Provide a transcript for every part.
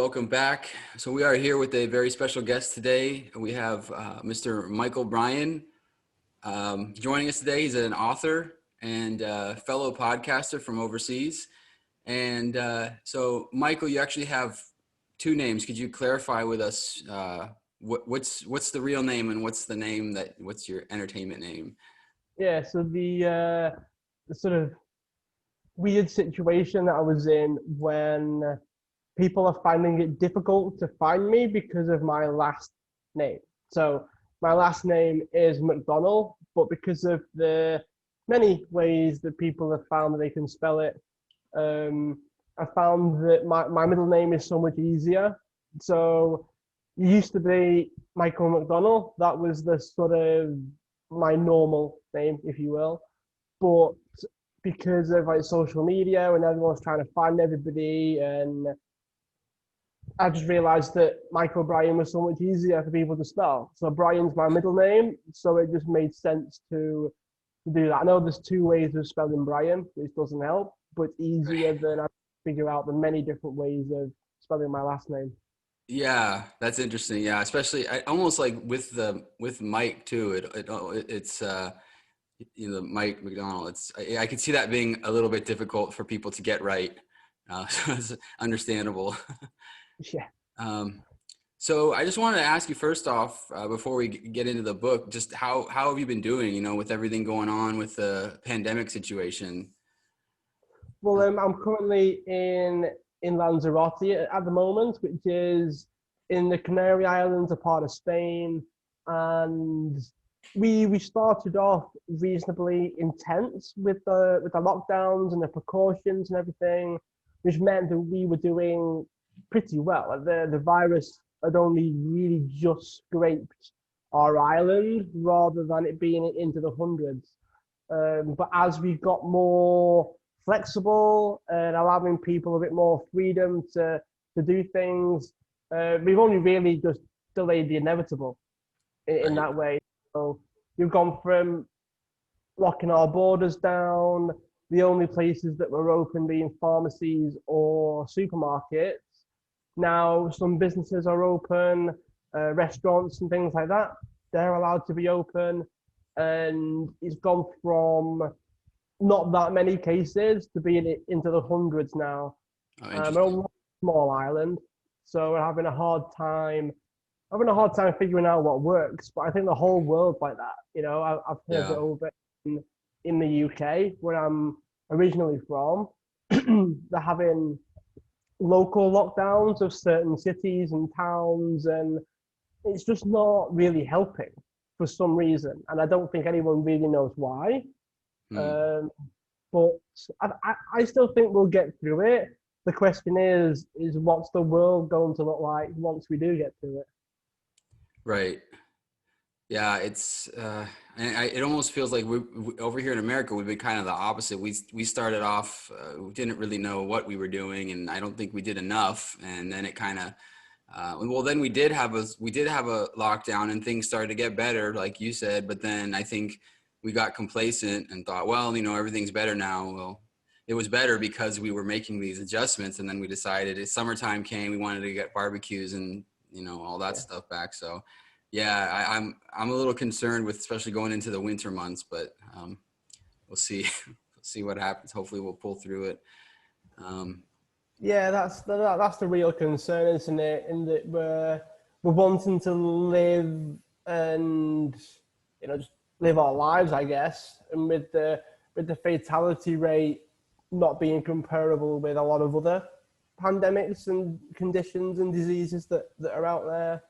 welcome back. So we are here with a very special guest today. We have Mr. Michael Bryan joining us today. He's an author and fellow podcaster from overseas. And so, Michael, you actually have two names. Could you clarify with us what's the real name and what's your entertainment name? Yeah, so the sort of weird situation that I was in when people are finding it difficult to find me because of my last name. So my last name is McDonnell, but because of the many ways that people have found that they can spell it, I found that my middle name is so much easier. So it used to be Michael McDonnell. That was the sort of my normal name, if you will. But because of like social media and everyone's trying to find everybody, and I just realized that Michael Bryan was so much easier for people to spell. So Bryan's my middle name, so it just made sense to do that. I know there's two ways of spelling Bryan, which doesn't help, but it's easier than I figure out the many different ways of spelling my last name. Yeah, that's interesting. Yeah, especially almost like with Mike too. It's Mike McDonnell. I could see that being a little bit difficult for people to get right. So it's understandable. Yeah. So I just wanted to ask you first off, before we get into the book, just how have you been doing, with everything going on with the pandemic situation? Well, I'm currently in Lanzarote at the moment, which is in the Canary Islands, a part of Spain. And we started off reasonably intense with the lockdowns and the precautions and everything, which meant that we were doing pretty well. The virus had only really just scraped our island rather than it being into the hundreds. But as we got more flexible and allowing people a bit more freedom to do things, we've only really just delayed the inevitable in that way. So we've gone from locking our borders down, the only places that were open being pharmacies or supermarkets. Now some businesses are open, restaurants and things like that. They're allowed to be open, and it's gone from not that many cases to being into the hundreds now. We're on a small island, so we're having a hard time figuring out what works. But I think the whole world's like that. I've heard that over in the UK, where I'm originally from, they're having local lockdowns of certain cities and towns, and it's just not really helping for some reason. And I don't think anyone really knows why. But I still think we'll get through it. The question is what's the world going to look like once we do get through it? Right. Yeah, it's it almost feels like we over here in America, we've been kind of the opposite. We started off, we didn't really know what we were doing, and I don't think we did enough. And then it kind of, then we did have a lockdown, and things started to get better, like you said. But then I think we got complacent and thought, well, everything's better now. Well, it was better because we were making these adjustments, and then we decided as summertime came, we wanted to get barbecues and all that stuff back. So. Yeah, I'm a little concerned with especially going into the winter months, but we'll see. We'll see what happens. Hopefully, we'll pull through it. Yeah, that's the real concern, isn't it? In that we're wanting to live and just live our lives, I guess, and with the fatality rate not being comparable with a lot of other pandemics and conditions and diseases that are out there.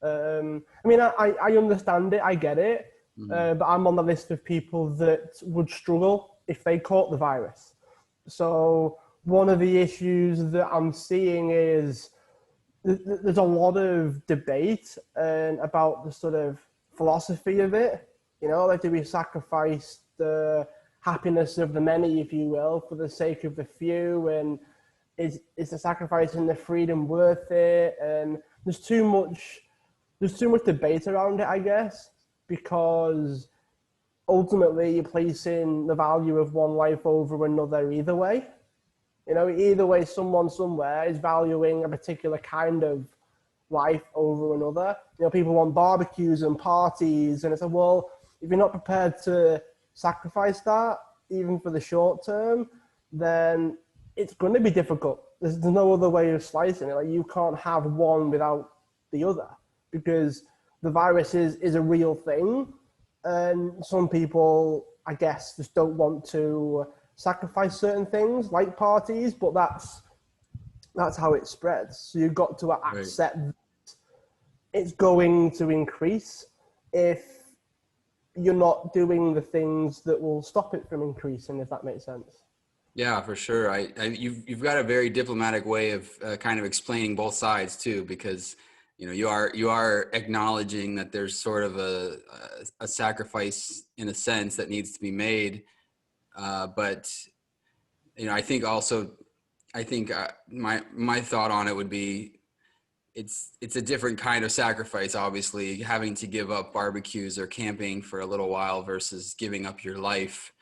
I understand it, I get it, but I'm on the list of people that would struggle if they caught the virus. So one of the issues that I'm seeing is there's a lot of debate about the sort of philosophy of it. Like, do we sacrifice the happiness of the many, if you will, for the sake of the few? And is the sacrifice and the freedom worth it? And there's too much debate around it, I guess, because ultimately you're placing the value of one life over another either way. You know, either way, someone somewhere is valuing a particular kind of life over another. You know, people want barbecues and parties, and it's like, well, if you're not prepared to sacrifice that, even for the short term, then it's going to be difficult. There's no other way of slicing it. Like, you can't have one without the other, because the virus is a real thing, and some people, I guess, just don't want to sacrifice certain things like parties, but that's how it spreads. So you've got to accept it's going to increase if you're not doing the things that will stop it from increasing, if that makes sense. Yeah, for sure. You've got a very diplomatic way of kind of explaining both sides too, because you are acknowledging that there's sort of a sacrifice in a sense that needs to be made, but I think also my thought on it would be it's a different kind of sacrifice, obviously, having to give up barbecues or camping for a little while versus giving up your life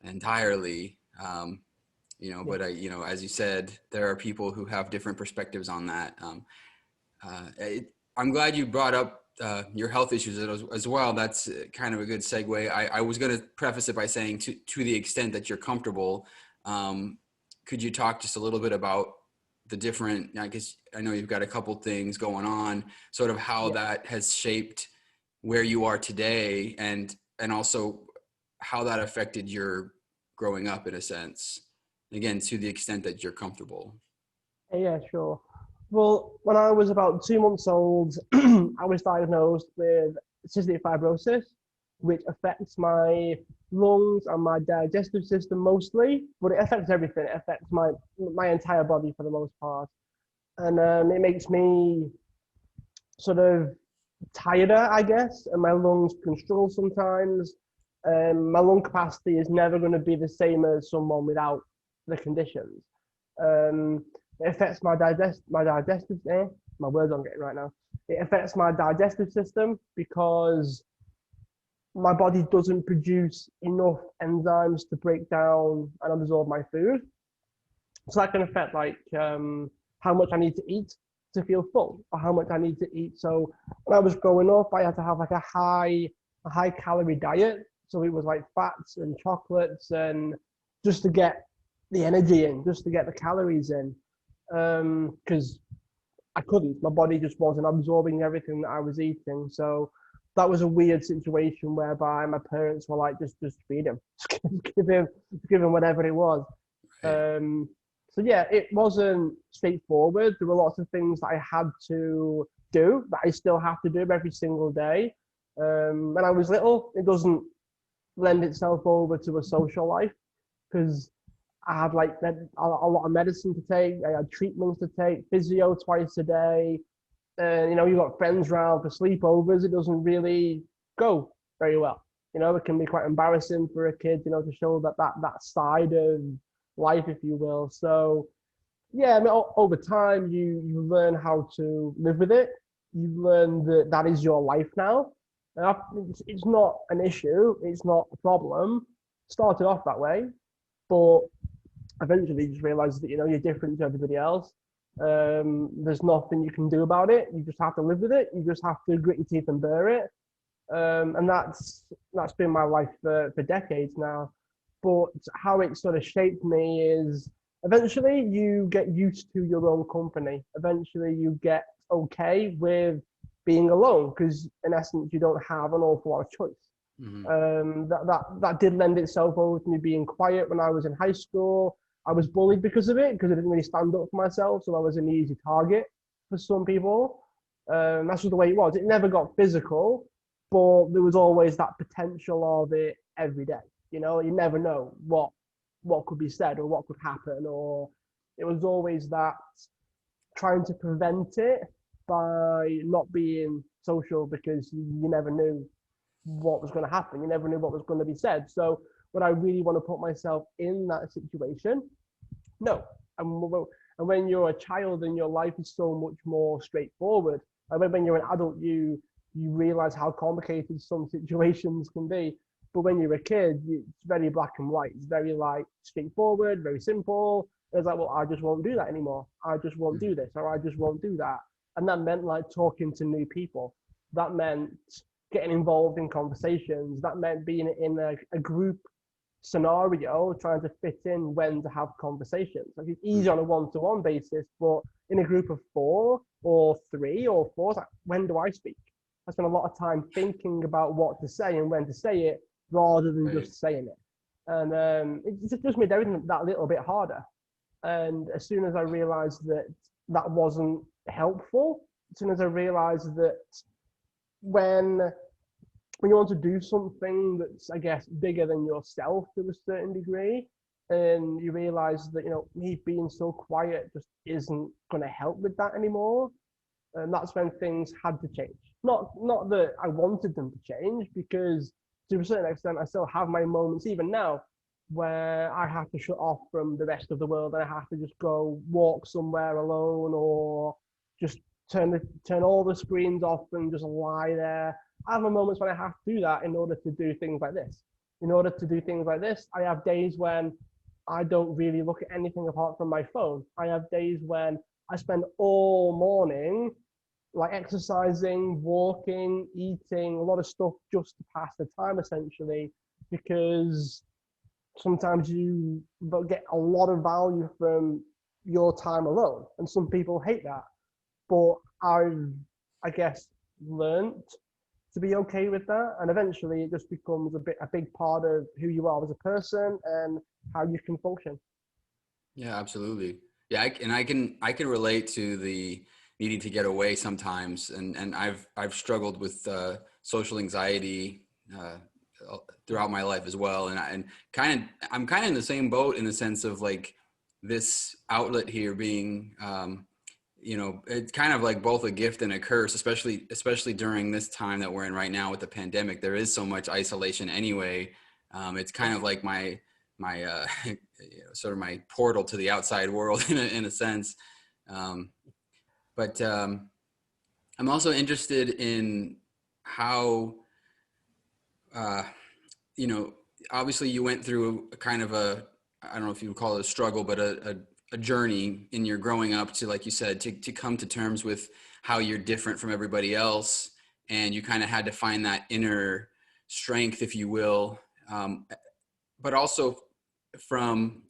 entirely. But as you said, there are people who have different perspectives on that. I'm glad you brought up your health issues as well. That's kind of a good segue. I was going to preface it by saying to the extent that you're comfortable, could you talk just a little bit about the different, I guess I know you've got a couple things going on, sort of how that has shaped where you are today, and also how that affected your growing up in a sense, again, to the extent that you're comfortable. Yeah, sure. Well, when I was about 2 months old, I was diagnosed with cystic fibrosis, which affects my lungs and my digestive system mostly, but it affects everything. It affects my entire body for the most part. And it makes me sort of tireder, I guess, and my lungs can struggle sometimes. My lung capacity is never going to be the same as someone without the conditions. It affects my digestive. My words aren't getting right now. It affects my digestive system because my body doesn't produce enough enzymes to break down and absorb my food. So that can affect how much I need to eat to feel full, or how much I need to eat. So when I was growing up, I had to have like a high calorie diet. So it was like fats and chocolates, and just to get the energy in, just to get the calories in, because I couldn't. My body just wasn't absorbing everything that I was eating. So that was a weird situation whereby my parents were like, just feed him, give him whatever it was. So yeah, it wasn't straightforward. There were lots of things that I had to do that I still have to do every single day. When I was little, it doesn't lend itself over to a social life because I had like a lot of medicine to take. I had treatments to take, physio twice a day. You got friends around for sleepovers. It doesn't really go very well. It can be quite embarrassing for a kid, to show that side of life, if you will. So yeah, I mean, over time you learn how to live with it. You learn that is your life now. It's not an issue. It's not a problem. Started off that way, but eventually you just realize that you're different to everybody else. There's nothing you can do about it. You just have to live with it. You just have to grit your teeth and bear it. And that's been my life for decades now. But how it sort of shaped me is eventually you get used to your own company. Eventually you get okay with being alone because in essence you don't have an awful lot of choice. Mm-hmm. That did lend itself over to me being quiet when I was in high school. I was bullied because of it, because I didn't really stand up for myself, so I was an easy target for some people. That's just the way it was. It never got physical, but there was always that potential of it every day. You never know what could be said or what could happen, or it was always that trying to prevent it by not being social because you never knew what was going to happen. You never knew what was going to be said. So would I really want to put myself in that situation? No. And when you're a child and your life is so much more straightforward, and when you're an adult, you realize how complicated some situations can be. But when you're a kid, it's very black and white. It's very straightforward, very simple. It was like, well, I just won't do that anymore. I just won't do this, or I just won't do that. And that meant like talking to new people. That meant getting involved in conversations. That meant being in a group scenario, trying to fit in when to have conversations. Like it's easy on a one-to-one basis, but in a group of 4 or 3 or 4, it's like, when do I speak? I spend a lot of time thinking about what to say and when to say it rather than Right. just saying it. And it just made everything that little bit harder. And as soon as I realized that that wasn't helpful, as soon as I realized that when when you want to do something that's, I guess, bigger than yourself to a certain degree, and you realize that, me being so quiet just isn't going to help with that anymore. And that's when things had to change. Not that I wanted them to change, because to a certain extent, I still have my moments, even now, where I have to shut off from the rest of the world and I have to just go walk somewhere alone, or just turn all the screens off and just lie there. I have moments when I have to do that in order to do things like this. In order to do things like this, I have days when I don't really look at anything apart from my phone. I have days when I spend all morning like exercising, walking, eating, a lot of stuff just to pass the time essentially, because sometimes you get a lot of value from your time alone. And some people hate that. But I guess, learned to be okay with that. And eventually it just becomes a big part of who you are as a person and how you can function. Yeah, absolutely. Yeah, I can relate to the needing to get away sometimes, and I've struggled with social anxiety throughout my life as well, and I'm kind of in the same boat in the sense of like this outlet here being it's kind of like both a gift and a curse, especially during this time that we're in right now with the pandemic. There is so much isolation anyway. It's kind of like my sort of my portal to the outside world in a sense. Um, but I'm also interested in how uh, you know obviously you went through a kind of a, I don't know if you would call it a struggle, but a journey in your growing up to, like you said, to come to terms with how you're different from everybody else, and you kind of had to find that inner strength, if you will. But also from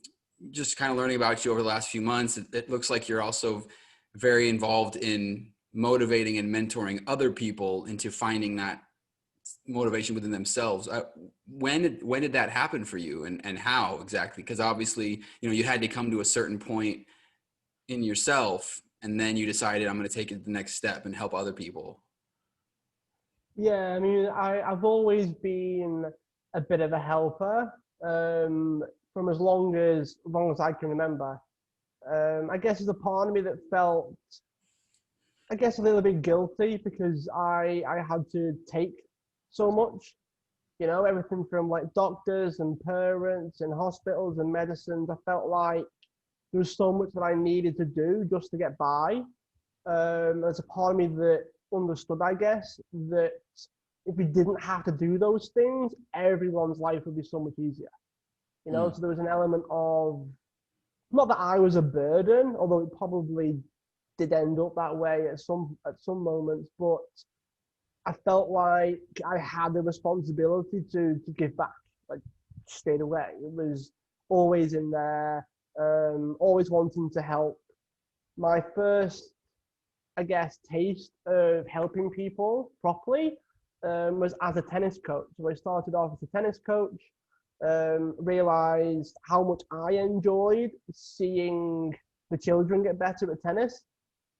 just kind of learning about you over the last few months, it looks like you're also very involved in motivating and mentoring other people into finding that motivation within themselves. When did that happen for you, and how exactly? Because obviously, you had to come to a certain point in yourself, and then you decided, I'm going to take it the next step and help other people. Yeah, I mean, I've always been a bit of a helper, from as long as I can remember. I guess there's a part of me that felt, I guess, a little bit guilty because I had to take so much, everything from like doctors and parents and hospitals and medicines. I felt like there was so much that I needed to do just to get by. There's a part of me that understood, I guess, that if we didn't have to do those things, everyone's life would be so much easier. Mm. So there was an element of, not that I was a burden, although it probably did end up that way at some moments, but I felt like I had the responsibility to give back, like straight away. It was always in there, always wanting to help. My first, I guess, taste of helping people properly was as a tennis coach. So I started off as a tennis coach, realized how much I enjoyed seeing the children get better at tennis.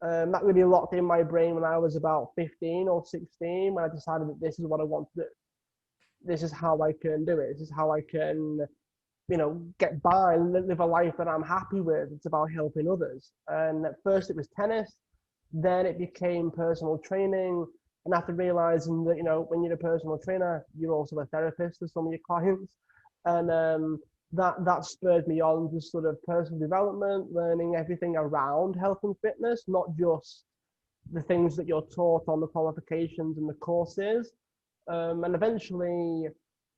That really locked in my brain when I was about 15 or 16, when I decided that this is what I want to do. This is how I can do it. This is how I can, get by and live a life that I'm happy with. It's about helping others. And at first it was tennis, then it became personal training. And after realizing that, when you're a personal trainer, you're also a therapist to some of your clients. And that spurred me on to sort of personal development, learning everything around health and fitness, not just the things that you're taught on the qualifications and the courses. And eventually,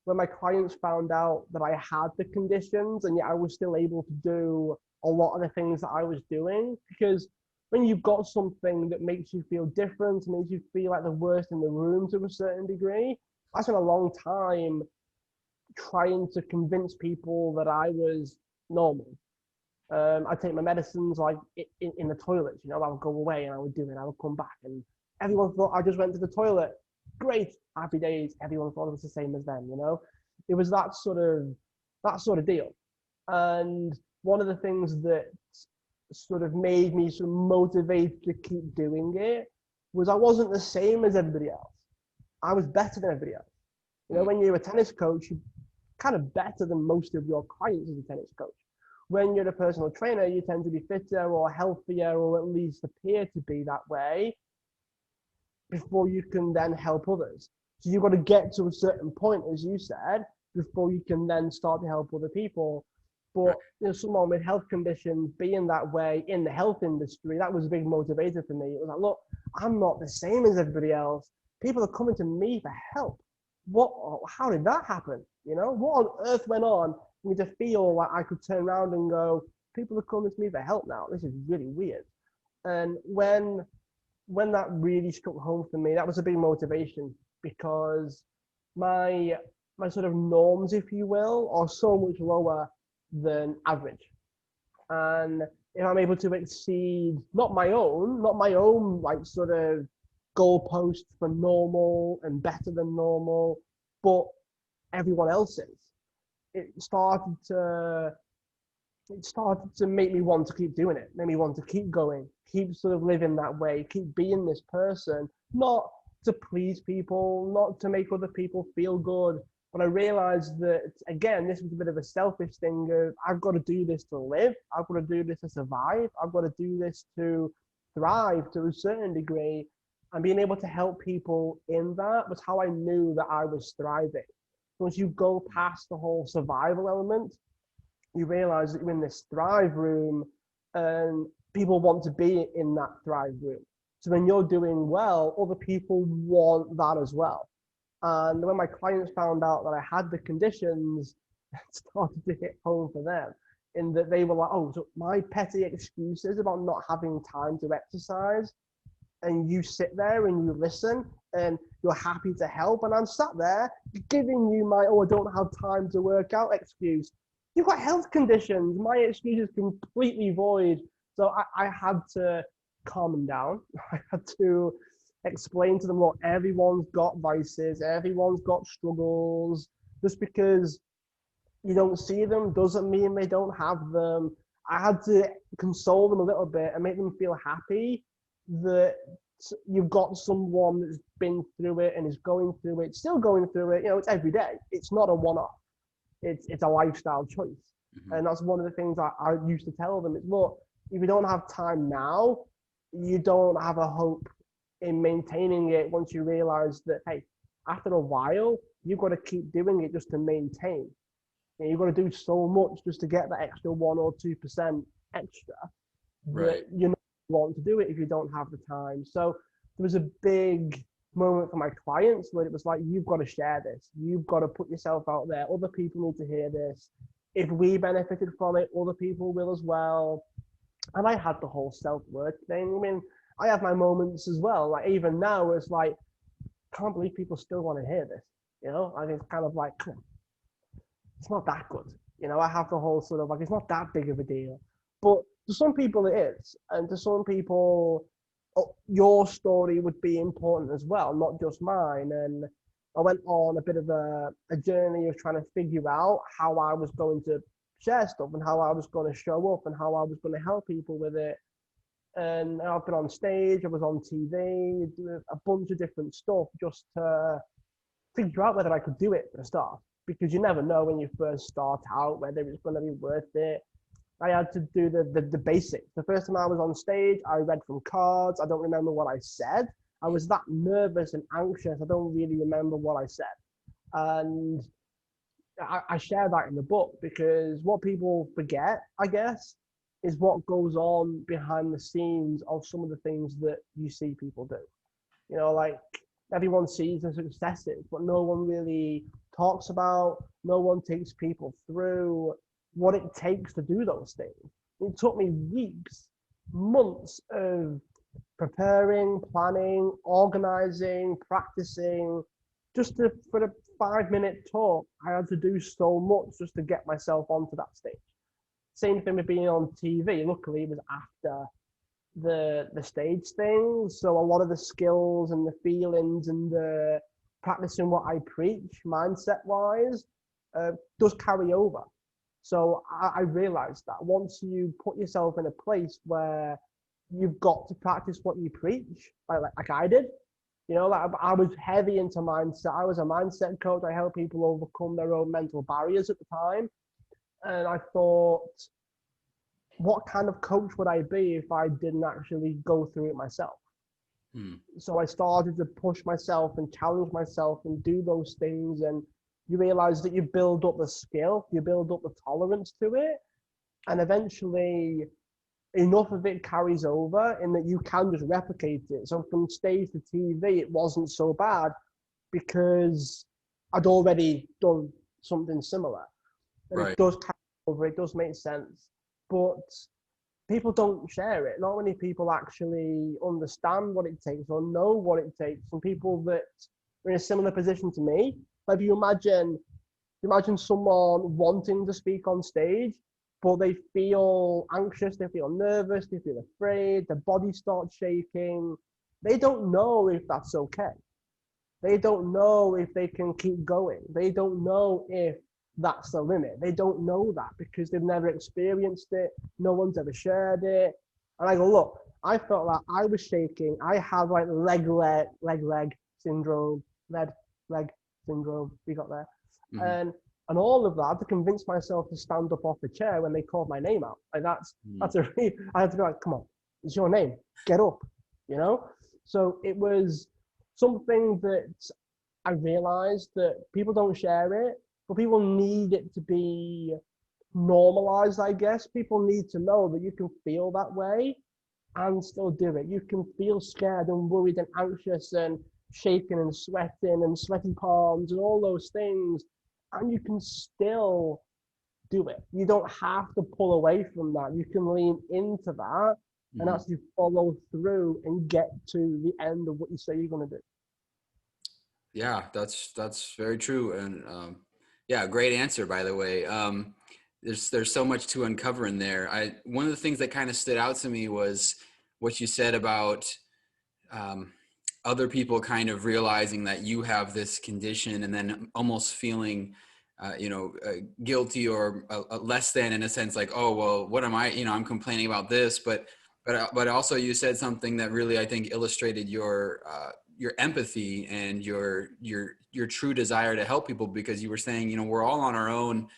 when my clients found out that I had the conditions and yet I was still able to do a lot of the things that I was doing, because when you've got something that makes you feel different, makes you feel like the worst in the room to a certain degree, I spent a long time trying to convince people that I was normal. I'd take my medicines like in the toilet, you know, I would go away and I would do it, I would come back, and everyone thought I just went to the toilet. Great, happy days. Everyone thought it was the same as them, you know. It was that sort of deal. And one of the things that sort of made me sort of motivated to keep doing it was I wasn't the same as everybody else. I was better than everybody else. You know, Mm. when you're a tennis coach, you're kind of better than most of your clients as a tennis coach. When you're a personal trainer, you tend to be fitter or healthier, or at least appear to be that way before you can then help others. So you've got to get to a certain point, as you said, before you can then start to help other people. Right. But you know, someone with health conditions being that way in the health industry, that was a big motivator for me. It was like, look, I'm not the same as everybody else. People are coming to me for help. What? How did that happen? You know, what on earth went on for me to feel like I could turn around and go, people are coming to me for help now. This is really weird. And when that really struck home for me, that was a big motivation, because my my sort of norms, if you will, are so much lower than average. And if I'm able to exceed not my own like sort of goalposts for normal and better than normal, but everyone else's, it started to it started to make me want to keep doing it, make me want to keep going, keep sort of living that way, keep being this person, not to please people, not to make other people feel good. But I realized that, again, this was a bit of a selfish thing of, I've got to do this to live, I've got to do this to survive, I've got to do this to thrive to a certain degree. And being able to help people in that was how I knew that I was thriving. Once you go past the whole survival element, you realize that you're in this thrive room and people want to be in that thrive room. So when you're doing well, other people want that as well. And when my clients found out that I had the conditions, it started to hit home for them, in that they were like, oh, so my petty excuses about not having time to exercise, and you sit there and you listen and you're happy to help. And I'm sat there giving you my, oh, I don't have time to work out excuse. You've got health conditions. My excuse is completely void. So I had to calm them down. I had to explain to them, look, everyone's got vices, everyone's got struggles. Just because you don't see them doesn't mean they don't have them. I had to console them a little bit and make them feel happy that you've got someone that's been through it and is going through it, still going through it. You know, it's every day. It's not a one-off. It's a lifestyle choice. Mm-hmm. And that's one of the things I used to tell them is, look, if you don't have time now, you don't have a hope in maintaining it once you realize that, hey, after a while, you've got to keep doing it just to maintain. You know, you've got to do so much just to get that extra 1 or 2% extra Right. that you're not want to do it if you don't have the time. So there was a big moment for my clients where it was like, you've got to share this. You've got to put yourself out there. Other people need to hear this. If we benefited from it, other people will as well. And I had the whole self-worth thing. I mean, I have my moments as well. Like even now, it's like, I can't believe people still want to hear this. You know, I mean, it's kind of like, it's not that good. You know, I have the whole sort of like, it's not that big of a deal. But to some people it is. And to some people, your story would be important as well, not just mine. And I went on a bit of a journey of trying to figure out how I was going to share stuff and how I was going to show up and how I was going to help people with it. And I've been on stage, I was on TV, doing a bunch of different stuff just to figure out whether I could do it for a start. Because you never know when you first start out whether it's going to be worth it. I had to do the basics. The first time I was on stage, I read from cards. I don't remember what I said. I was that nervous and anxious. I don't really remember what I said. And I share that in the book because what people forget, I guess, is what goes on behind the scenes of some of the things that you see people do. You know, like everyone sees the successes, but no one really talks about, no one takes people through what it takes to do those things. It took me weeks, months of preparing, planning, organizing, practicing. For a 5 minute talk, I had to do so much just to get myself onto that stage. Same thing with being on TV. Luckily, it was after the stage thing, so a lot of the skills and the feelings and the practicing what I preach, mindset wise, does carry over. So I realized that once you put yourself in a place where you've got to practice what you preach, like I did. Like I was heavy into mindset. I was a mindset coach. I help people overcome their own mental barriers at the time. And I thought, what kind of coach would I be if I didn't actually go through it myself? So I started to push myself and challenge myself and do those things. And you realize that you build up the skill, you build up the tolerance to it. And eventually enough of it carries over in that you can just replicate it. So from stage to TV, it wasn't so bad because I'd already done something similar. And Right. it does carry over, it does make sense. But people don't share it. Not many people actually understand what it takes or know what it takes. And people that are in a similar position to me, like you imagine someone wanting to speak on stage, but they feel anxious, they feel nervous, they feel afraid, their body starts shaking. They don't know if that's okay. They don't know if they can keep going. They don't know if that's the limit. They don't know that because they've never experienced it. No one's ever shared it. And I go, look, I felt like I was shaking. I have like leg syndrome, leg syndrome. We got there. Mm-hmm. And all of that to convince myself to stand up off the chair when they called my name out. Like I had to be like, come on, it's your name. Get up, you know? So it was something that I realized that people don't share it, but people need it to be normalized, I guess. People need to know that you can feel that way and still do it. You can feel scared and worried and anxious and shaking and sweaty palms and all those things, and you can still do it. You don't have to pull away from that. You can lean into that and actually follow through and get to the end of what you say you're going to do. Yeah, that's very true. And yeah, great answer, by the way. There's so much to uncover in there. One of the things that kind of stood out to me was what you said about other people kind of realizing that you have this condition and then almost feeling guilty or less than, in a sense, like, oh, well, what am I, I'm complaining about this, but also you said something that really, I think, illustrated your empathy and your true desire to help people, because you were saying, we're all on our own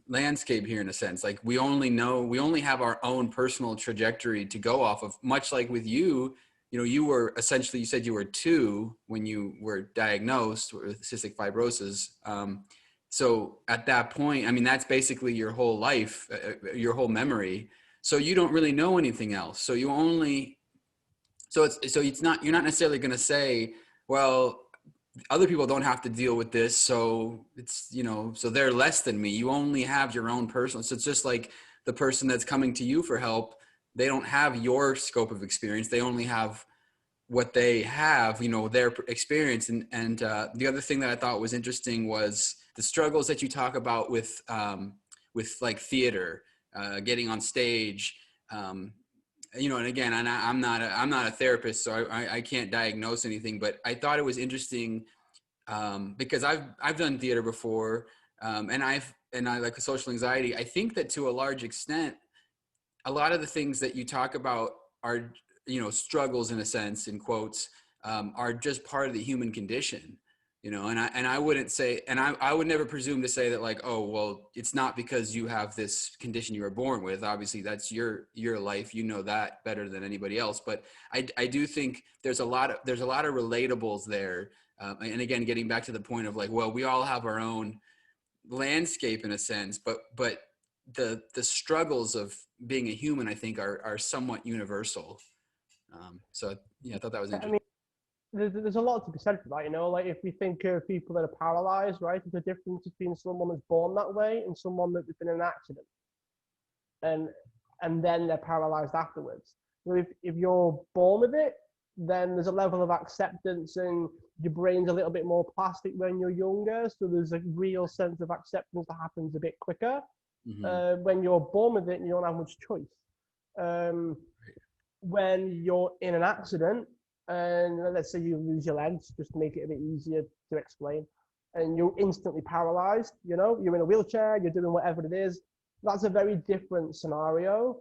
landscape here, in a sense. Like we only have our own personal trajectory to go off of, much like with you. You were essentially, you said you were 2 when you were diagnosed with cystic fibrosis. So at that point, I mean, that's basically your whole life, your whole memory. So you don't really know anything else. So you're not necessarily going to say, well, other people don't have to deal with this, so it's, so they're less than me. You only have your own personal. So it's just like the person that's coming to you for help, they don't have your scope of experience. They only have what they have, their experience. And the other thing that I thought was interesting was the struggles that you talk about with like theater, getting on stage, and again, I'm not a therapist, so I can't diagnose anything, but I thought it was interesting because I've done theater before, and I like social anxiety. I think that to a large extent, a lot of the things that you talk about are, struggles, in a sense, in quotes, are just part of the human condition, and I wouldn't say, and I would never presume to say that, like, oh, well, it's not because you have this condition you were born with. Obviously that's your life, that better than anybody else. But I do think there's a lot of relatables there. And again, getting back to the point of, like, well, we all have our own landscape, in a sense, but the struggles of being a human, I think, are somewhat universal. So yeah, I thought that was I interesting. mean, there's a lot to be said for that, like if we think of people that are paralyzed, right? There's a difference between someone that's born that way and someone that's been in an accident. and and then they're paralyzed afterwards. So if you're born with it, then there's a level of acceptance, and your brain's a little bit more plastic when you're younger. So there's a real sense of acceptance that happens a bit quicker. Mm-hmm. When you're born with it, and you don't have much choice. Um, when you're in an accident, and let's say you lose your legs, just to make it a bit easier to explain, and you're instantly paralyzed, you're in a wheelchair, you're doing whatever it is, that's a very different scenario.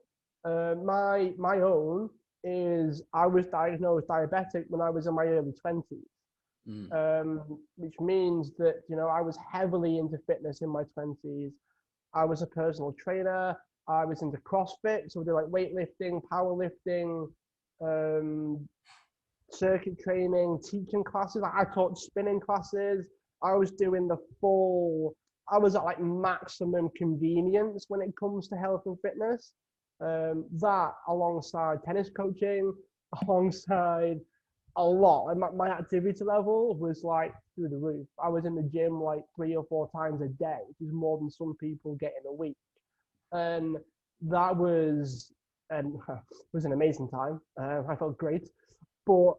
My own is I was diagnosed diabetic when I was in my early 20s, Mm. which means that, I was heavily into fitness in my 20s. I was a personal trainer. I was into CrossFit, so we did like weightlifting, powerlifting, um, circuit training, teaching classes. Like I taught spinning classes. I was doing the full. I was at like maximum convenience when it comes to health and fitness. That alongside tennis coaching, alongside a lot. And my activity level was like through the roof. I was in the gym like 3 or 4 times a day, which is more than some people get in a week. And that was and was an amazing time. I felt great, but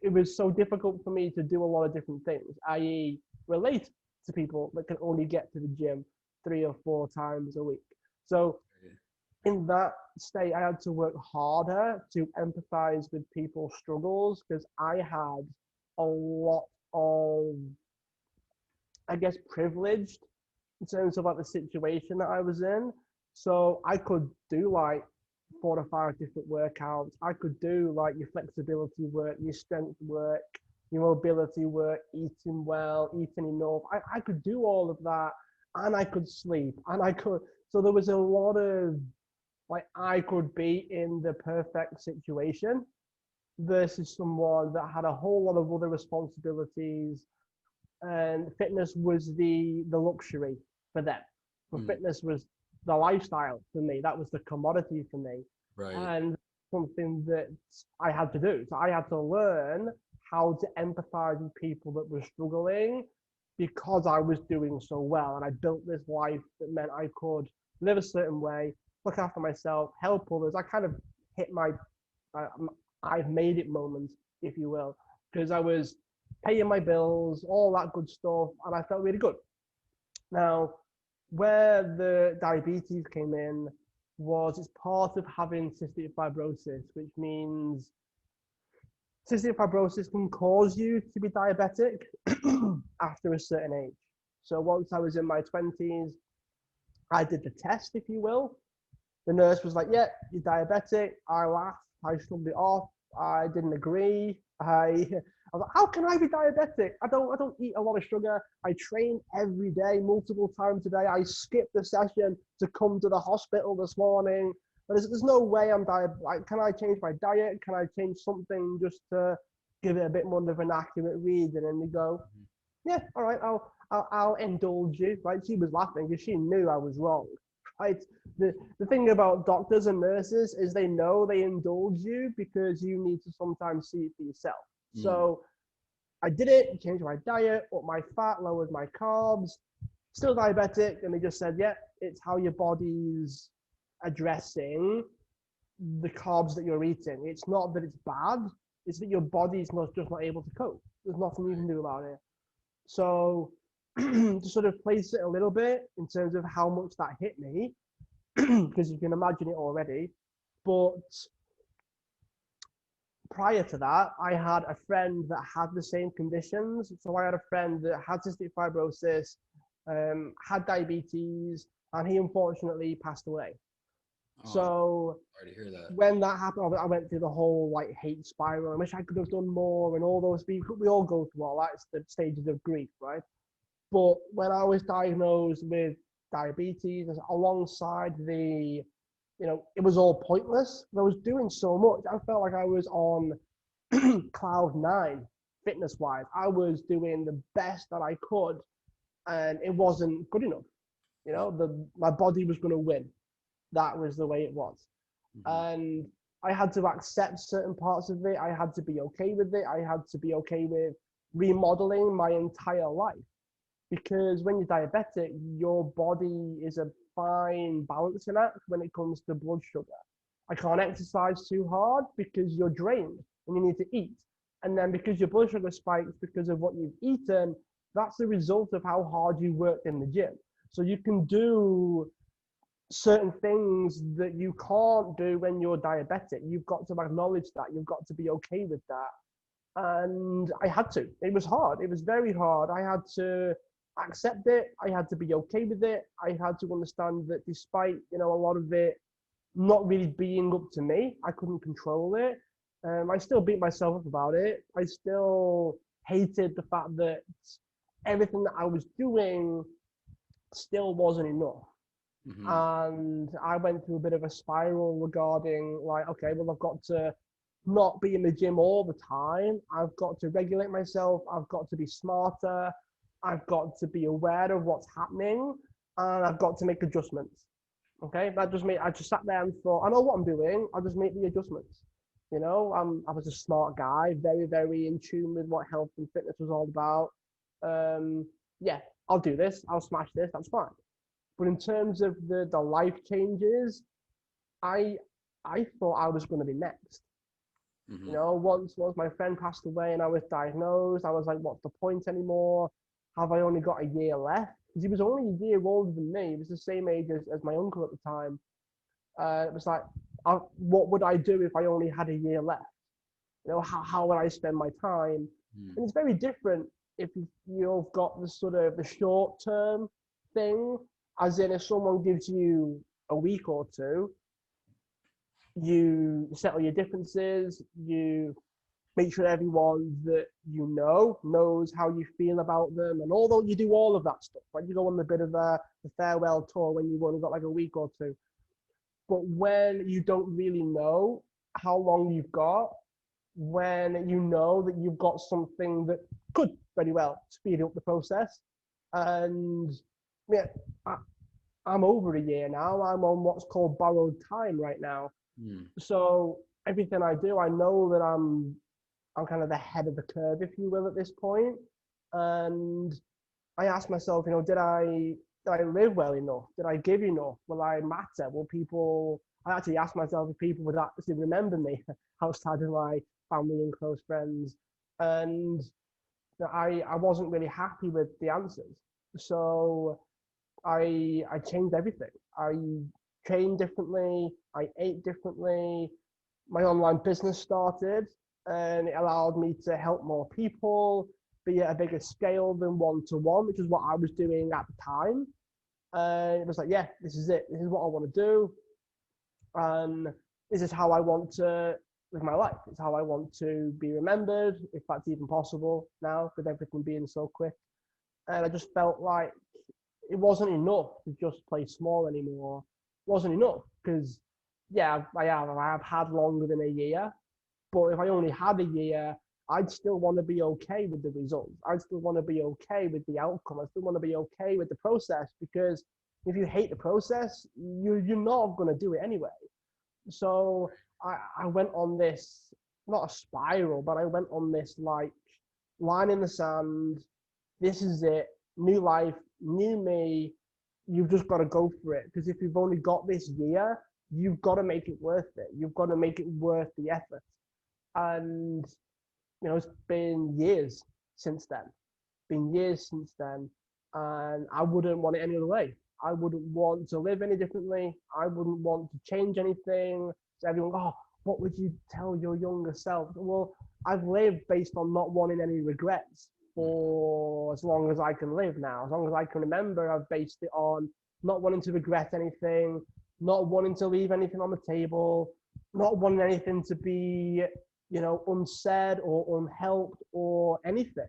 it was so difficult for me to do a lot of different things, i.e., relate to people that can only get to the gym 3 or 4 times a week. So in that state, I had to work harder to empathize with people's struggles because I had a lot of, I guess, privileged in terms of like the situation that I was in. So I could do like 4 to 5 different workouts. I could do like your flexibility work, your strength work, your mobility work, eating well, eating enough. I could do all of that, and I could sleep, and I could. So there was a lot of like I could be in the perfect situation versus someone that had a whole lot of other responsibilities, and fitness was the luxury for them. But Mm. fitness was the lifestyle for me. That was the commodity for me, Right. and something that I had to do. So I had to learn how to empathize with people that were struggling because I was doing so well, and I built this life that meant I could live a certain way, look after myself, help others. I kind of hit my I, I've made it moment, if you will, because I was paying my bills, all that good stuff, and I felt really good. Now, where the diabetes came in was it's part of having cystic fibrosis, which means cystic fibrosis can cause you to be diabetic after a certain age. So once I was in my 20s, I did the test, if you will. The nurse was like, "Yeah, you're diabetic." I laughed. I shrugged it off. I didn't agree. I was like, "How can I be diabetic? I don't eat a lot of sugar. I train every day, multiple times a day. I skipped the session to come to the hospital this morning. But there's no way I'm diabetic. Like, can I change my diet? Can I change something just to give it a bit more of an accurate read?" And then they go, "Yeah, all right, I'll indulge you." Right? She was laughing because she knew I was wrong. Right? The thing about doctors and nurses is they know they indulge you because you need to sometimes see it for yourself. Mm. So I did it, changed my diet, up my fat, lowered my carbs, still diabetic, and they just said, "Yeah, it's how your body's addressing the carbs that you're eating. It's not that it's bad, it's that your body's not just not able to cope. There's nothing you can do about it." So to sort of place it a little bit in terms of how much that hit me, because you can imagine it already. But prior to that, I had a friend that had the same conditions. So I had a friend that had cystic fibrosis, had diabetes, and he unfortunately passed away. Oh, I'm So sorry to hear that. when that happened, I went through the whole like hate spiral. I wish I could have done more, and all those people. We all go through all that. It's the stages of grief, right? But when I was diagnosed with diabetes, alongside it was all pointless. I was doing so much. I felt like I was on cloud nine, fitness wise. I was doing the best that I could, and it wasn't good enough. My body was going to win. That was the way it was, Mm-hmm. and I had to accept certain parts of it. I had to be okay with it. I had to be okay with remodeling my entire life. Because when you're diabetic, your body is a fine balancing act when it comes to blood sugar. I can't exercise too hard because you're drained and you need to eat. And then because your blood sugar spikes because of what you've eaten, that's the result of how hard you worked in the gym. So you can do certain things that you can't do when you're diabetic. You've got to acknowledge that. You've got to be okay with that. And I had to. It was hard. It was very hard. I had to accept it. I had to be okay with it. I had to understand that despite, a lot of it not really being up to me, I couldn't control it. I still beat myself up about it. I still hated the fact that everything that I was doing still wasn't enough. Mm-hmm. And I went through a bit of a spiral regarding like, okay, well, I've got to not be in the gym all the time. I've got to regulate myself. I've got to be smarter. I've got to be aware of what's happening, and I've got to make adjustments. Okay, that just made. I just sat there and thought, I know what I'm doing. I'll just make the adjustments. I was a smart guy, very, very in tune with what health and fitness was all about. Yeah, I'll do this. I'll smash this. That's fine. But in terms of the life changes, I thought I was going to be next. Mm-hmm. Once my friend passed away and I was diagnosed, I was like, what's the point anymore? Have I only got a year left? Because he was only a year older than me. He was the same age as my uncle at the time. It was like, what would I do if I only had a year left? How would I spend my time? Mm. And it's very different if you've got the sort of the short term thing, as in if someone gives you a week or two, you settle your differences, you make sure everyone that knows how you feel about them, and although you do all of that stuff, right? You go on a bit of the farewell tour when you've only got like a week or two. But when you don't really know how long you've got, when you know that you've got something that could very well speed up the process, and yeah, I'm over a year now. I'm on what's called borrowed time right now. Mm. So everything I do, I know that I'm kind of the head of the curve, if you will, at this point. And I ask myself, did I live well enough? Did I give enough? Will I matter? Will people? I actually ask myself if people would actually remember me outside of my family and close friends. And I wasn't really happy with the answers. So I changed everything. I trained differently. I ate differently. My online business started, and it allowed me to help more people, be at a bigger scale than one-to-one, which is what I was doing at the time. It was like, yeah, this is it. This is what I want to do. And this is how I want to live my life. It's how I want to be remembered, if that's even possible now, with everything being so quick. And I just felt like it wasn't enough to just play small anymore. It wasn't enough because, yeah, I have had longer than a year. But if I only had a year, I'd still want to be okay with the results. I'd still want to be okay with the outcome. I still want to be okay with the process, because if you hate the process, you're not going to do it anyway. So I went on this, not a spiral, but I went on this like line in the sand. This is it. New life, new me. You've just got to go for it. Because if you've only got this year, you've got to make it worth it. You've got to make it worth the effort. And it's been years since then. And I wouldn't want it any other way. I wouldn't want to live any differently. I wouldn't want to change anything. So everyone, what would you tell your younger self? Well, I've lived based on not wanting any regrets for as long as I can live now. As long as I can remember, I've based it on not wanting to regret anything, not wanting to leave anything on the table, not wanting anything to be, unsaid or unhelped or anything.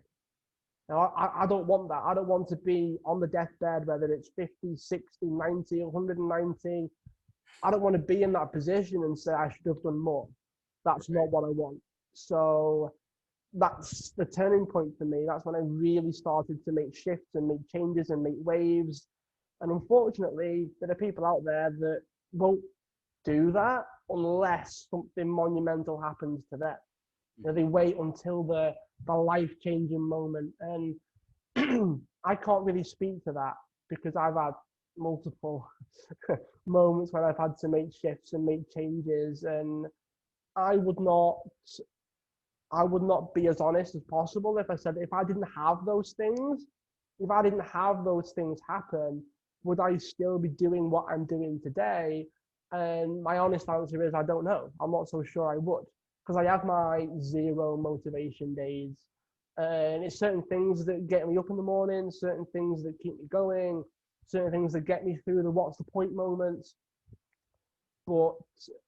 Now, I don't want that. I don't want to be on the deathbed, whether it's 50, 60, 90, 190. I don't want to be in that position and say I should have done more. That's not what I want. So that's the turning point for me. That's when I really started to make shifts and make changes and make waves. And unfortunately, there are people out there that won't do that unless something monumental happens to them. They wait until the life-changing moment. And I can't really speak to that because I've had multiple moments when I've had to make shifts and make changes, and I would not I would not be as honest as possible if I said if I didn't have those things, if I didn't have those things happen, would I still be doing what I'm doing today? And my honest answer is I don't know. I'm not so sure I would, because I have my zero motivation days. And it's certain things that get me up in the morning, certain things that keep me going, certain things that get me through the what's the point moments. But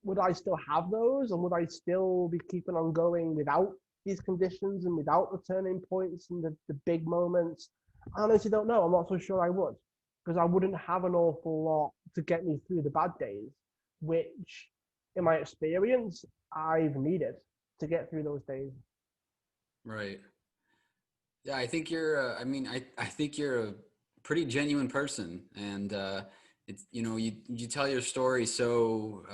would I still have those, and would I still be keeping on going without these conditions and without the turning points and the big moments? I honestly don't know. I'm not so sure I would, because I wouldn't have an awful lot to get me through the bad days, which, in my experience, I've needed to get through those days. Right. Yeah, I think you're. I mean, I think you're a pretty genuine person, and it's you tell your story so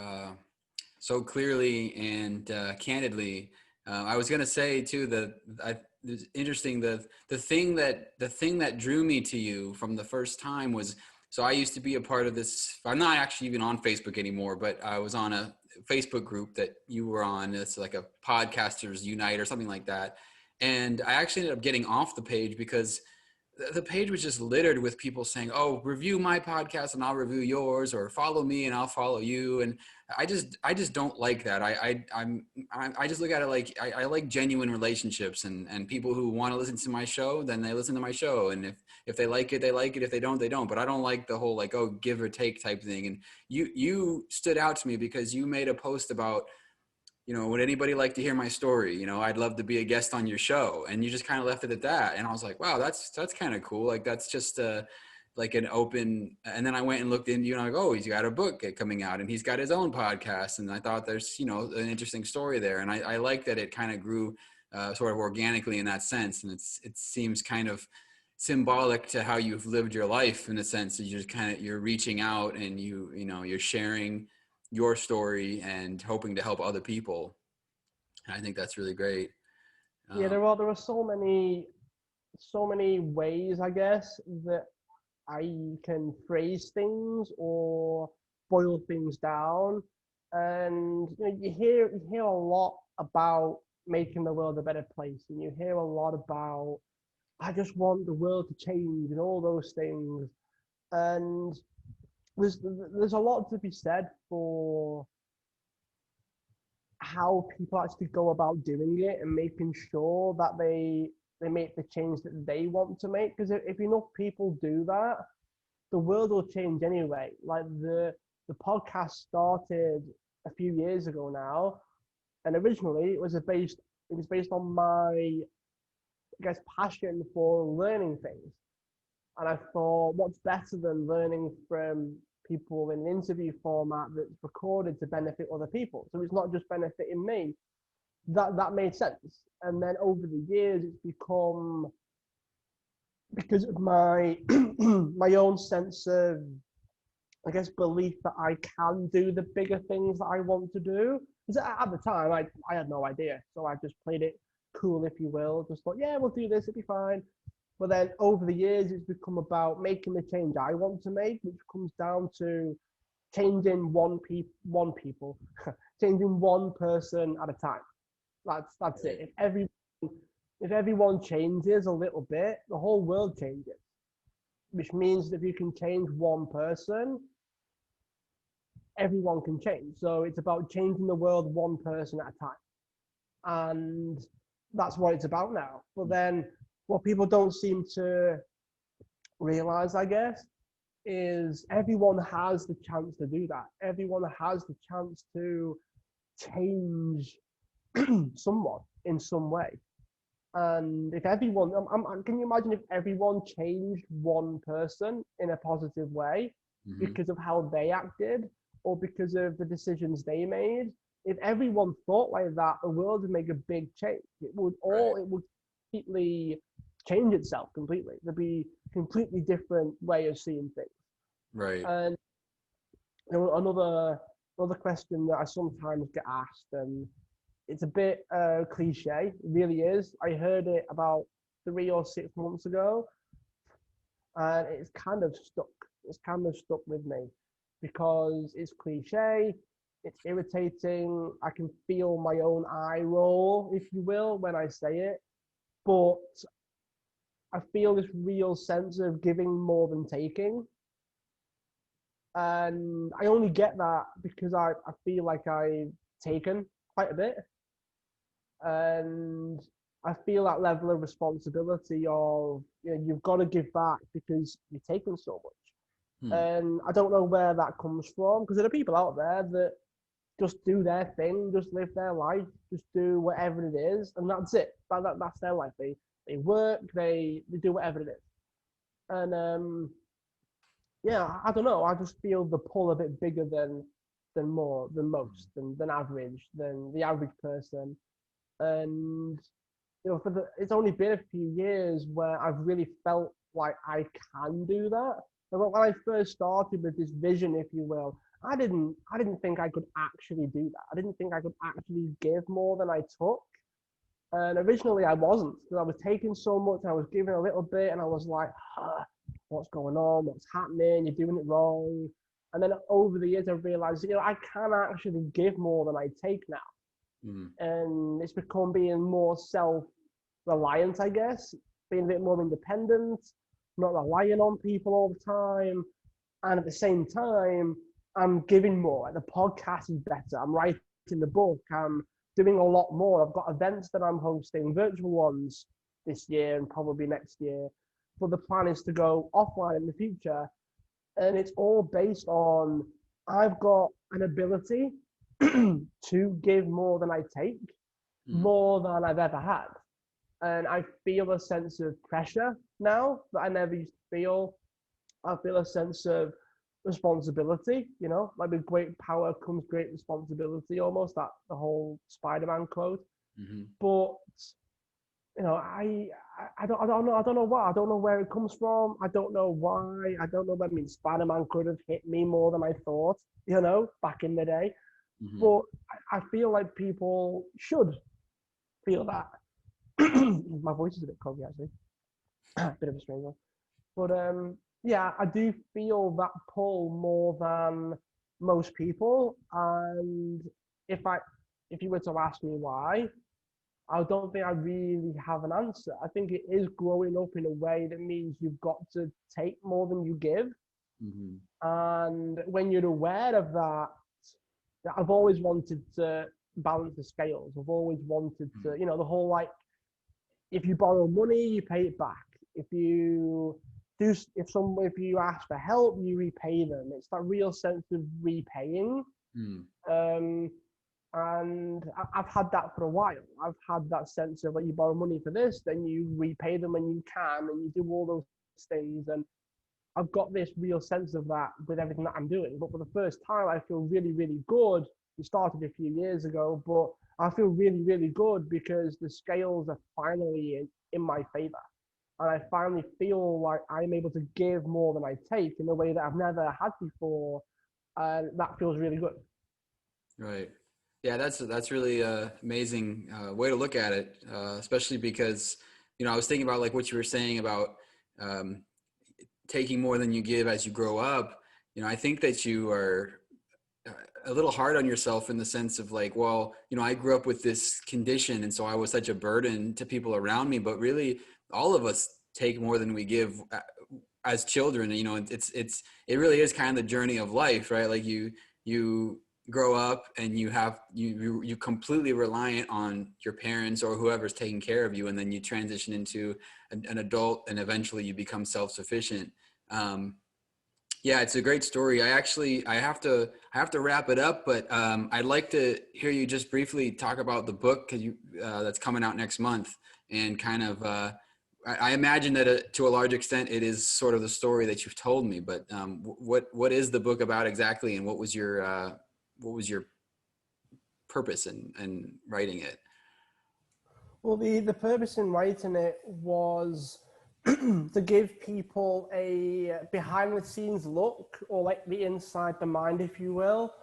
clearly and candidly. I was gonna say too that it's interesting the thing that drew me to you from the first time was, so I used to be a part of this. I'm not actually even on Facebook anymore, but I was on a Facebook group that you were on. It's like a podcasters unite or something like that, and I actually ended up getting off the page because the page was just littered with people saying, "Oh, review my podcast and I'll review yours, or follow me and I'll follow you." And I just don't like that. I just look at it like I like genuine relationships, and people who want to listen to my show, then they listen to my show, and if they like it, they like it. If they don't, they don't. But I don't like the whole like, oh, give or take type thing. And you stood out to me because you made a post about, would anybody like to hear my story? I'd love to be a guest on your show. And you just kind of left it at that. And I was like, wow, that's kind of cool. Like, that's just like an open. And then I went and looked into you, and I'm like, oh, he's got a book coming out and he's got his own podcast. And I thought there's, an interesting story there. And I like that it kind of grew sort of organically in that sense. And it seems kind of symbolic to how you've lived your life, in a sense that you're reaching out, and you're sharing your story and hoping to help other people. And I think that's really great. Yeah, Um, there are so many ways, I guess, that I can phrase things or boil things down. And you hear a lot about making the world a better place, and you hear a lot about I just want the world to change and all those things. And there's there's a lot to be said for how people actually go about doing it and making sure that they make the change that they want to make. Because if enough people do that, the world will change anyway. Like the podcast started a few years ago now, and originally it was based on my, I guess, passion for learning things. And I thought, what's better than learning from people in an interview format that's recorded to benefit other people? So it's not just benefiting me. That made sense. And then over the years, it's become, because of my my own sense of, I guess, belief that I can do the bigger things that I want to do. Because at the time, I had no idea. So I just played it cool, if you will. Just thought, yeah, we'll do this, it'll be fine. But then over the years, it's become about making the change I want to make, which comes down to changing one people, changing one person at a time. That's it. right, If everyone changes a little bit, the whole world changes. Which means that if you can change one person, everyone can change. So it's about changing the world one person at a time. And that's what it's about now. But then what people don't seem to realize, I guess, is everyone has the chance to do that. Everyone has the chance to change someone in some way. And if everyone, can you imagine if everyone changed one person in a positive way mm-hmm, because of how they acted or because of the decisions they made? If everyone thought like that, the world would make a big change. right, It would completely change itself completely. There'd be a completely different way of seeing things. right. And another question that I sometimes get asked, and it's a bit cliche, it really is. I heard it about 3 or 6 months ago, and it's kind of stuck. it's kind of stuck with me because it's cliche, it's irritating. I can feel my own eye roll, if you will, when I say it. But I feel this real sense of giving more than taking. And I only get that because I feel like I've taken quite a bit. And I feel that level of responsibility of, you've got to give back because you've taken so much. Hmm. And I don't know where that comes from because there are people out there that just do their thing, just live their life, just do whatever it is, and that's it. That's their life. They work, they do whatever it is. And yeah, I don't know. I just feel the pull a bit bigger than more than most than average than the average person. And it's only been a few years where I've really felt like I can do that. And when I first started with this vision, if you will, I didn't think I could actually do that. I didn't think I could actually give more than I took. And originally I wasn't, because I was taking so much, I was giving a little bit, and I was like, what's going on? What's happening? You're doing it wrong. And then over the years, I realized, I can actually give more than I take now. Mm-hmm. And it's become being more self-reliant, I guess, being a bit more independent, not relying on people all the time. And at the same time, I'm giving more. Like the podcast is better. I'm writing the book. I'm doing a lot more. I've got events that I'm hosting, virtual ones this year and probably next year. But the plan is to go offline in the future. And it's all based on I've got an ability to give more than I take, more than I've ever had. And I feel a sense of pressure now that I never used to feel. I feel a sense of responsibility, like with great power comes great responsibility, almost that the whole Spider-Man quote. Mm-hmm. But I don't know why. I don't know where it comes from. I don't know why. I don't know. I mean, Spider-Man could have hit me more than I thought, back in the day. Mm-hmm. But I feel like people should feel that. My voice is a bit croaky, actually. Bit of a strange one. But yeah, I do feel that pull more than most people. And if you were to ask me why, I don't think I really have an answer. I think it is growing up in a way that means you've got to take more than you give. Mm-hmm. And when you're aware of that, I've always wanted to balance the scales. I've always wanted to, the whole like, if you borrow money, you pay it back. If you ask for help, you repay them. It's that real sense of repaying. And I've had that for a while. I've had that sense of like, you borrow money for this, then you repay them when you can, and you do all those things. And I've got this real sense of that with everything that I'm doing. But for the first time, I feel really, really good. It started a few years ago, but I feel really, really good because the scales are finally in my favor. And I finally feel like I'm able to give more than I take in a way that I've never had before. And that feels really good. Right. Yeah, that's really amazing way to look at it, especially because, I was thinking about like what you were saying about taking more than you give as you grow up. I think that you are a little hard on yourself in the sense of like, well, I grew up with this condition, and so I was such a burden to people around me. But really, all of us take more than we give as children. It really is kind of the journey of life, right? Like you grow up and you completely reliant on your parents or whoever's taking care of you, and then you transition into an adult, and eventually you become self-sufficient. Yeah, it's a great story. I have to wrap it up, but I'd like to hear you just briefly talk about the book that's coming out next month, and kind of I imagine that to a large extent it is sort of the story that you've told me. But what is the book about exactly, and what was your purpose in writing it? Well, the purpose in writing it was to give people a behind the scenes look, or like the inside the mind, if you will,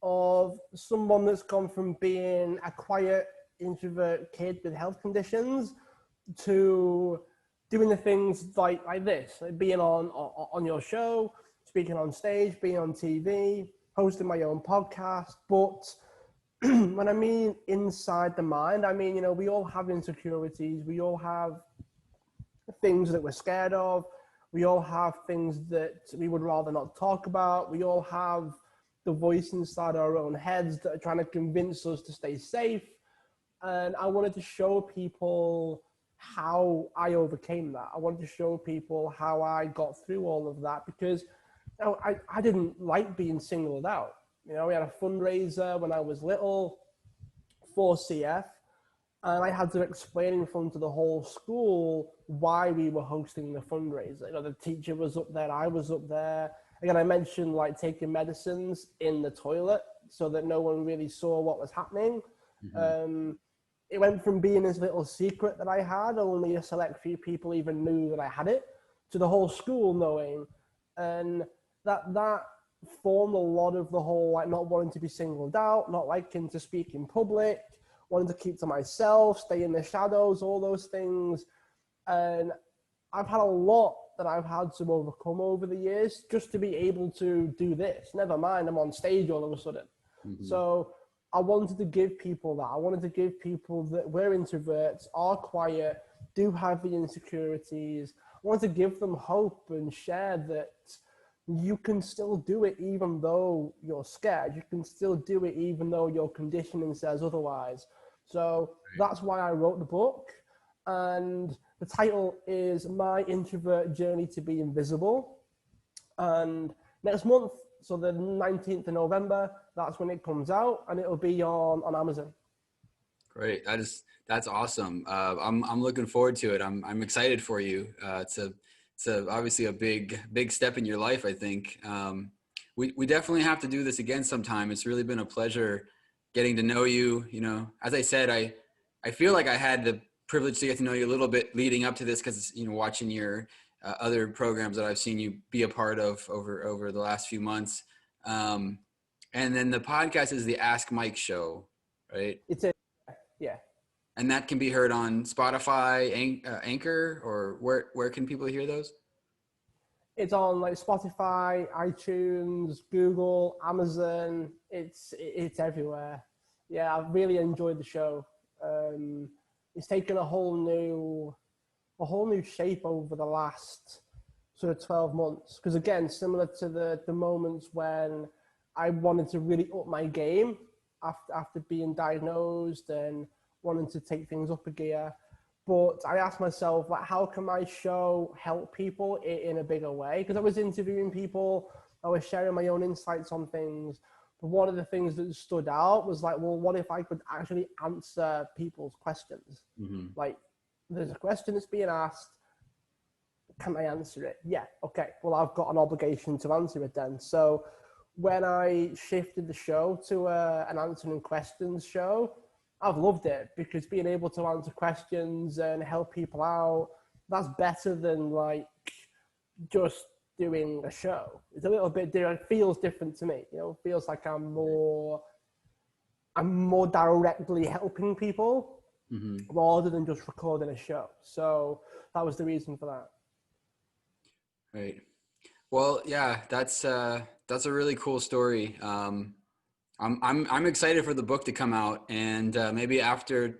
of someone that's gone from being a quiet introvert kid with health conditions to doing the things like this, like being on your show, speaking on stage, being on TV, hosting my own podcast. But when I mean inside the mind, I mean, we all have insecurities. We all have things that we're scared of. We all have things that we would rather not talk about. We all have the voice inside our own heads that are trying to convince us to stay safe. And I wanted to show people how I overcame that. I wanted to show people how I got through all of that, because I didn't like being singled out. We had a fundraiser when I was little for CF, and I had to explain in front of the whole school why we were hosting the fundraiser. The teacher was up there, I was up there. Again, I mentioned like taking medicines in the toilet so that no one really saw what was happening. Mm-hmm. It went from being this little secret that I had, only a select few people even knew that I had it, to the whole school knowing. And that formed a lot of the whole, like, not wanting to be singled out, not liking to speak in public, wanting to keep to myself, stay in the shadows, all those things. And I've had a lot that I've had to overcome over the years just to be able to do this. Never mind, I'm on stage all of a sudden. Mm-hmm. So I wanted to give people that. I wanted to give people that we're introverts, are quiet, do have the insecurities. I wanted to give them hope and share that you can still do it even though you're scared. You can still do it even though your conditioning says otherwise. So that's why I wrote the book. And the title is My Introvert Journey to be Invisible. And next month, so the 19th of November, that's when it comes out, and it'll be on Amazon. Great. That's awesome. I'm looking forward to it. I'm excited for you. It's obviously a big step in your life, I think. We definitely have to do this again sometime. It's really been a pleasure getting to know you. As I said, I feel like I had the privilege to get to know you a little bit leading up to this, because, watching your other programs that I've seen you be a part of over the last few months. And then the podcast is the Ask Mike Show, right? Yeah. And that can be heard on Spotify, Anchor, or where can people hear those? It's on like Spotify, iTunes, Google, Amazon. It's everywhere. Yeah, I've really enjoyed the show. It's taken a whole new shape over the last sort of 12 months. Because again, similar to the moments when I wanted to really up my game after being diagnosed and wanting to take things up a gear. But I asked myself, like, how can my show help people in a bigger way? Because I was interviewing people, I was sharing my own insights on things. But one of the things that stood out was like, well, what if I could actually answer people's questions? Mm-hmm. Like, there's a question that's being asked. Can I answer it? Yeah. Okay. Well, I've got an obligation to answer it then. So when I shifted the show to an answering questions show, I've loved it, because being able to answer questions and help people out, that's better than like just doing a show. It's a little bit different. It feels different to me. It feels like I'm more directly helping people, mm-hmm. rather than just recording a show. So that was the reason for that. Right. Well, yeah, that's a really cool story. I'm excited for the book to come out, and maybe after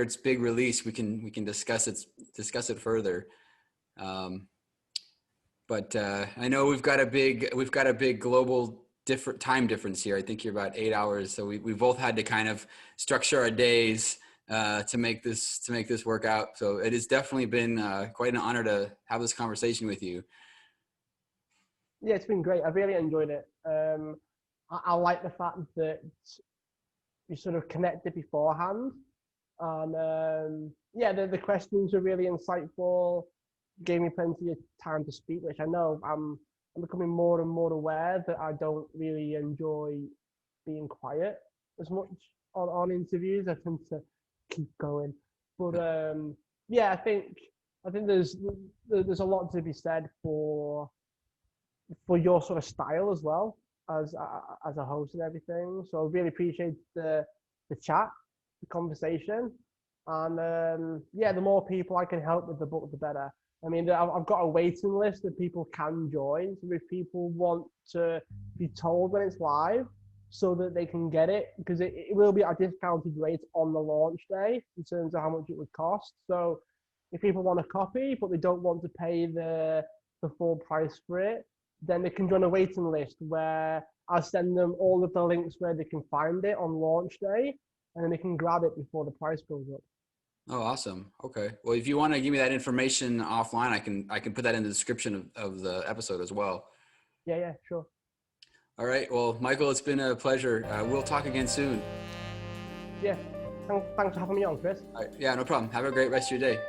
its big release, we can discuss it further. But I know we've got a big global different time difference here. I think you're about 8 hours, so we both had to kind of structure our days to make this work out. So it has definitely been quite an honor to have this conversation with you. Yeah, it's been great. I really enjoyed it. I like the fact that you sort of connected beforehand, and the questions were really insightful. Gave me plenty of time to speak, which I know I'm becoming more and more aware that I don't really enjoy being quiet as much on interviews. I tend to keep going, but I think there's a lot to be said for your sort of style as well as a host and everything. So I really appreciate the chat, the conversation, And yeah, the more people I can help with the book, the better. I mean, I've got a waiting list that people can join. So if people want to be told when it's live so that they can get it, because it will be at a discounted rate on the launch day in terms of how much it would cost. So if people want a copy, but they don't want to pay the full price for it, then they can join a waiting list where I'll send them all of the links where they can find it on launch day, and then they can grab it before the price goes up. Oh, awesome. Okay. Well, if you want to give me that information offline, I can put that in the description of the episode as well. Yeah, sure. All right. Well, Michael, it's been a pleasure. We'll talk again soon. Yeah. Thanks for having me on, Chris. All right. Yeah, no problem. Have a great rest of your day.